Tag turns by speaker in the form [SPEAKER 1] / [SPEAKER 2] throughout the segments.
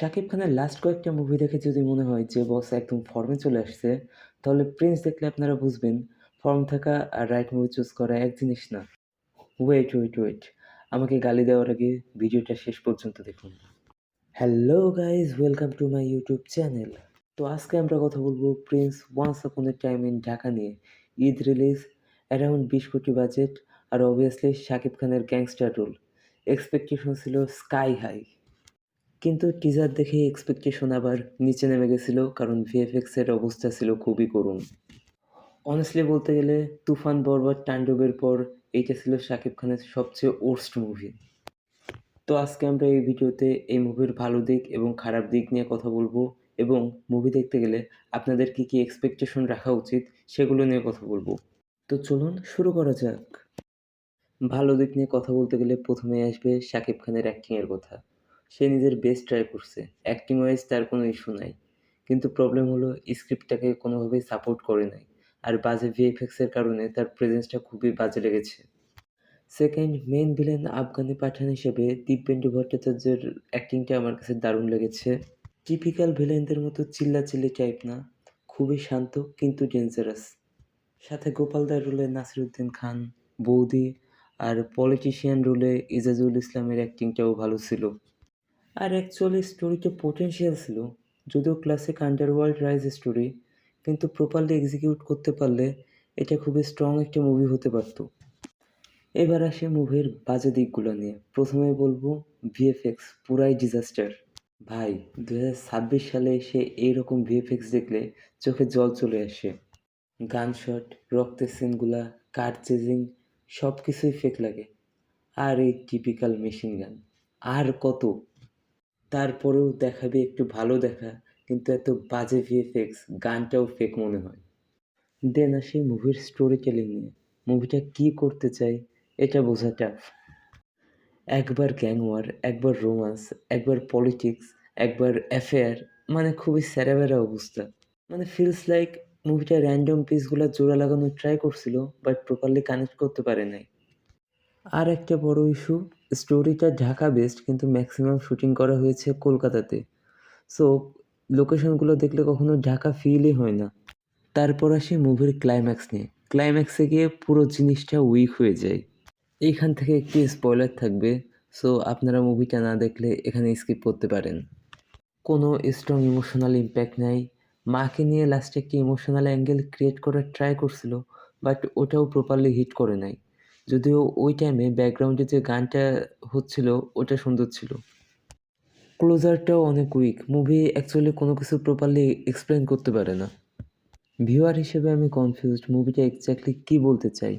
[SPEAKER 1] শাকিব খানের লাস্ট কয়েকটা মুভি দেখে যদি মনে হয় যে বস একদম ফর্মে চলে আসছে, তাহলে প্রিন্স দেখলে আপনারা বুঝবেন ফর্ম থাকা আর রাইট মুভি চুজ করা এক জিনিস না। ওয়েট ওয়েট ওয়েট, আমাকে গালি দেওয়ার আগে ভিডিওটা শেষ পর্যন্ত দেখুন। Hello guys, welcome to my YouTube channel. তো আজকে আমরা কথা বলবো Prince once upon A time in Dhaka নিয়ে। ঈদ রিলিজ, অ্যারাউন্ড 20 কোটি বাজেট, আর অবভিয়াসলি শাকিব খানের গ্যাংস্টার রোল। এক্সপেকটেশন ছিল স্কাই হাই, কিন্তু টিজার দেখে এক্সপেকটেশন আবার নিচে নেমে গেছিল, কারণ ভিএফএক্স এর অবস্থা ছিল খুবই করুণ। অনেস্টলি বলতে গেলে তুফান বরবাদ তাণ্ডবের পর এইটা ছিল শাকিব খানের সবচেয়ে ওর্স্ট মুভি। তো আজকে আমরা এই ভিডিওতে এই মুভির ভালো দিক এবং খারাপ দিক নিয়ে কথা বলবো, এবং মুভি দেখতে গেলে আপনাদের কি কি এক্সপেকটেশন রাখা উচিত সেগুলো নিয়ে কথা বলবো। তো চলুন শুরু করা যাক। ভালো দিক নিয়ে কথা বলতে গেলে প্রথমে আসবে শাকিব খানের অ্যাক্টিংয়ের কথা। সে নিজের বেস্ট ট্রাই করছে, অ্যাক্টিং ওয়াইজ তার কোনো ইস্যু নাই, কিন্তু প্রবলেম হলো স্ক্রিপ্টটাকে কোনোভাবেই সাপোর্ট করে নাই, আর বাজে ভিএফএক্সের কারণে তার প্রেজেন্সটা খুবই বাজে লেগেছে। সেকেন্ড, মেইন ভিলেন আফগানি পাঠান হিসেবে দিব্যেন্দু ভট্টাচার্যের অ্যাক্টিংটা আমার কাছে দারুণ লেগেছে। টিপিক্যাল ভিলেনদের মতো চিল্লাচিল্লি টাইপ না, খুবই শান্ত কিন্তু ডেঞ্জারাস। সাথে গোপালদার রোলে নাসিরুদ্দিন খান, বৌদি, আর পলিটিশিয়ান রোলে ইজাজুল ইসলামের অ্যাক্টিংটাও ভালো ছিল। আর অ্যাকচুয়ালি স্টোরিতে পোটেনশিয়াল ছিল, যদিও ক্লাসিক আন্ডারওয়ার্ল্ড রাইজ স্টোরি, কিন্তু প্রপারলি এক্সিকিউট করতে পারলে এটা খুবই স্ট্রং একটা মুভি হতে পারত। এবার আসে মুভির বাজে দিকগুলো নিয়ে। প্রথমে বলবো ভিএফএক্স পুরাই ডিজাস্টার। ভাই, 2026 সালে এসে এইরকম ভিএফএক্স দেখলে চোখে জল চলে আসে। গান শট, রক্তের সিনগুলা, কার চেজিং, সব কিছুই ফেক লাগে। আর এই টিপিক্যাল মেশিন গান, আর কত! তারপরেও দেখাবে একটু ভালো দেখা, কিন্তু এত বাজে ভিএফএক্স, গানটাও ফেক মনে হয়। দেন আসি মুভির স্টোরি টেলিং নিয়ে। মুভিটা কী করতে চায় এটা বোঝা টাফ। একবার গ্যাং ওয়ার, একবার রোমান্স, একবার পলিটিক্স, একবার অ্যাফেয়ার, মানে খুবই স্যারাবেরা অবস্থা। মানে ফিলস লাইক মুভিটা র্যান্ডম পিসগুলো জোড়া লাগানোর ট্রাই করছিল, বাট প্রপারলি কানেক্ট করতে পারে নাই। আর একটা বড় ইস্যু, স্টোরিটা ঢাকা বেসড কিন্তু ম্যাক্সিমাম শুটিং করা হয়েছে কলকাতাতে। সো লোকেশনগুলো দেখলে কখনো ঢাকা ফিলই হয় না। তারপর আসি মুভির ক্লাইম্যাক্স নিয়ে। ক্লাইম্যাক্সে গিয়ে পুরো জিনিসটা উইক হয়ে যায়। এইখান থেকে একটি স্পয়লার থাকবে, সো আপনারা মুভিটা না দেখলে এখানে স্কিপ করতে পারেন। কোনো স্ট্রং ইমোশনাল ইম্প্যাক্ট নাই। মাকে নিয়ে লাস্টে একটি ইমোশনাল অ্যাঙ্গেল ক্রিয়েট করার ট্রাই করছিল, বাট ওটাও প্রপারলি হিট করে নাই। যদিও ওই টাইমে ব্যাকগ্রাউন্ডে যে গানটা হচ্ছিল ওটা সুন্দর ছিল। ক্লোজারটাও অনেক উইক। মুভি অ্যাকচুয়ালি কোনো কিছু প্রপারলি এক্সপ্লেন করতে পারে না। ভিউয়ার হিসেবে আমি কনফিউজড মুভিটা এক্স্যাক্টলি কী বলতে চাই।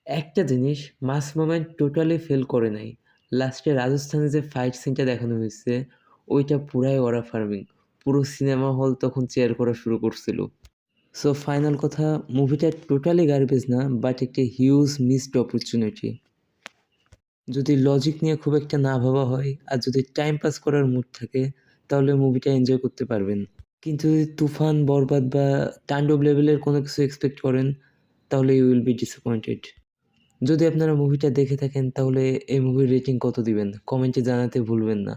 [SPEAKER 1] একটা জিনিস, মাস মোমেন্ট টোটালি ফেল করে নাই। লাস্টে রাজস্থানে যে ফাইট সিনটা দেখানো হয়েছে ওইটা পুরাই ওরা ফার্মিং। পুরো সিনেমা হল তখন চেয়ার করা শুরু করছিল। সো ফাইনাল কথা, মুভিটা টোটালি গার্বেজ না, বাট একটা হিউজ মিসড অপরচুনিটি। যদি লজিক নিয়ে খুব একটা না ভাবা হয় আর যদি টাইম পাস করার মুড থাকে, তাহলে মুভিটা এনজয় করতে পারবেন। কিন্তু যদি তুফান, বরবাদ বা তাণ্ডব লেভেলের কোনো কিছু এক্সপেক্ট করেন, তাহলে ইউ উইল বি ডিসঅ্যাপয়েন্টেড। যদি আপনারা মুভিটা দেখে থাকেন, তাহলে এই মুভির রেটিং কত দিবেন কমেন্টে জানাতে ভুলবেন না।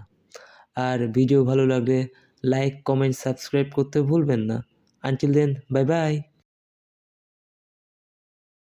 [SPEAKER 1] আর ভিডিও ভালো লাগলে লাইক, কমেন্ট, সাবস্ক্রাইব করতে ভুলবেন না। Until then, bye by.